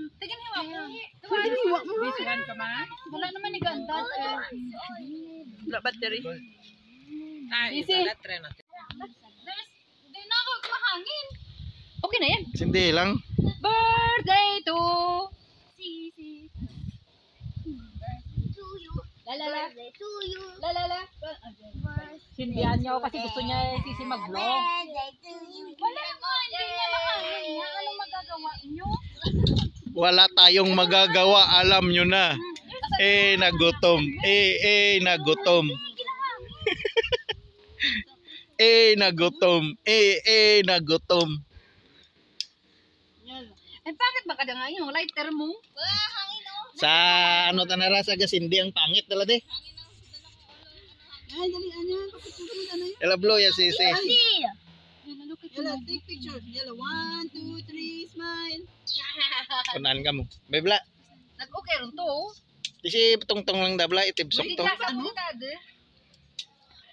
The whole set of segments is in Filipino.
Tigin hiwa mo. Tigin hiwa mo. Bisihan ka man. Wala naman ni ganda. Wala battery. Sisi. Hindi na ako mahangin. Okay na yan. Hindi lang. Birthday to Sisi. Lalala. To you. Lalala. Sindihan niya ako kasi gusto niya Sisi mag-vlog. Wala naman. Hindi niya mahangin. Ano magagawa niyo? Wala tayong magagawa, alam nyo na. Nagutom. Nagutom. Nagutom. Nagutom. Bakit ba kada nga yung lighter mo? Sa ano tanara sa gasindi ang pangit dala de. Ay, dali ano. Ela blow ya sisi. Yala, take picture. Yala, 1, 2, 3, smile. Kunan ka mo. Bebla. Nag-okay rin to. Isi tungtong lang dabla itibsok to.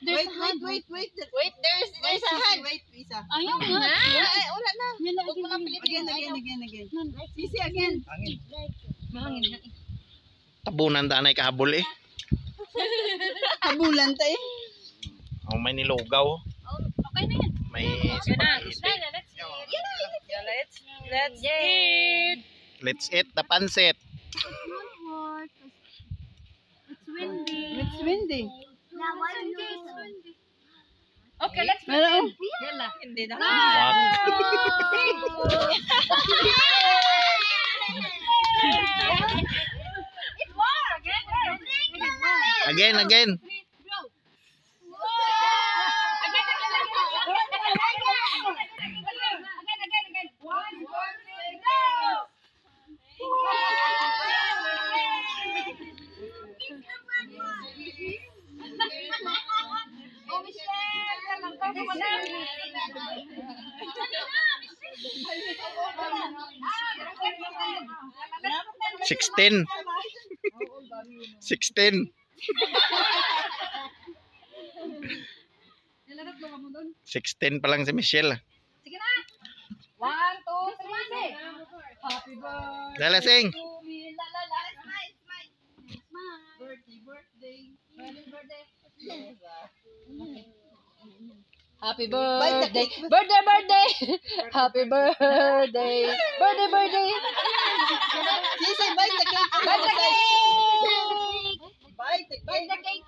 Wait. Wait, there's a hand. Wait, isa. Ayaw nga. Wala na. Huwag mo nang pilitin. Again. Sisi, again. Mahangin. Tabunan tanay kahabol eh. Kabulan tayo. Oh, may nilugaw. Okay na yan. May Let's eat. Let's eat the pancit. It's windy. Okay, let's Pero, Yala. Hindi na. It worked. Again. Again. 1, 2, 3, go! Oh, Michelle! 16. 16 pa lang si Michelle. Sige na. 1, 2, 3, Happy birthday. Lalasing. to me. La la la. birthday. Happy birthday. Birthday. Happy birthday. Birthday. Sisi, bite the cake. Bite the cake. Bite the Bite the cake. cake.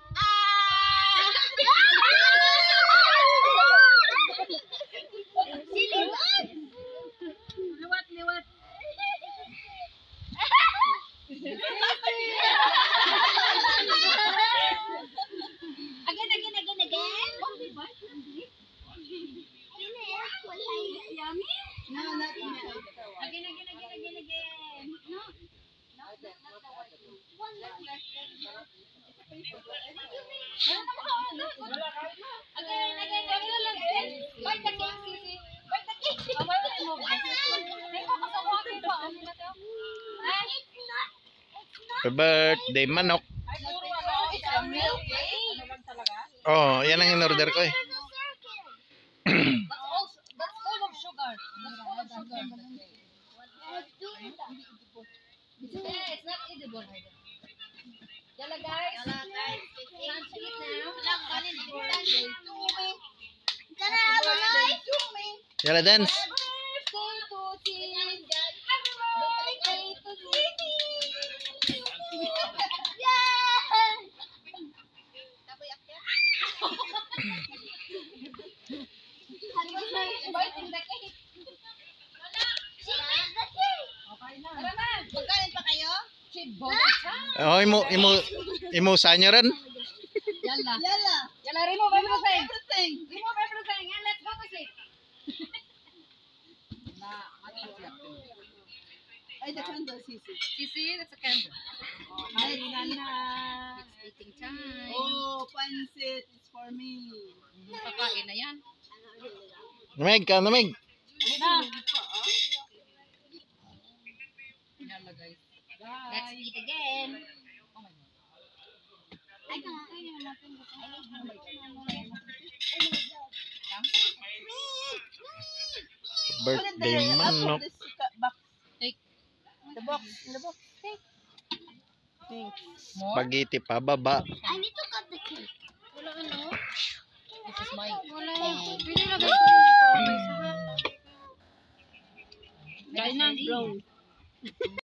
Liwat. Yummy. No, not yet. Again. No. Again. Bite the cake, Sisi. Bite the cake. Happy birthday manok. It's a milk cake. Oh, yan ang in-order ko eh. That's full of sugar. It's not edible. Yala guys. Time to eat now. Yala dance. Magkain pa kayo? Oh, imo sanyo rin. Yala. Yala. Remove everything. Everything. Remove everything and let's go to sleep. Ay, the candle, Sisi. Sisi, that's a candle. Ay, Nana. It's eating time. Oh, pancit. It's for me. Kakain na yan. Namig ka, namig. Yala guys. Let's eat again. Oh my God. Birthday manok. Take. The box. In the box. More? Spaghetti pa baba. I need to cut the cake. Wala ano? This is my... Wala. Pwede na gawin ko dito. May sabi. Dahil na, bro.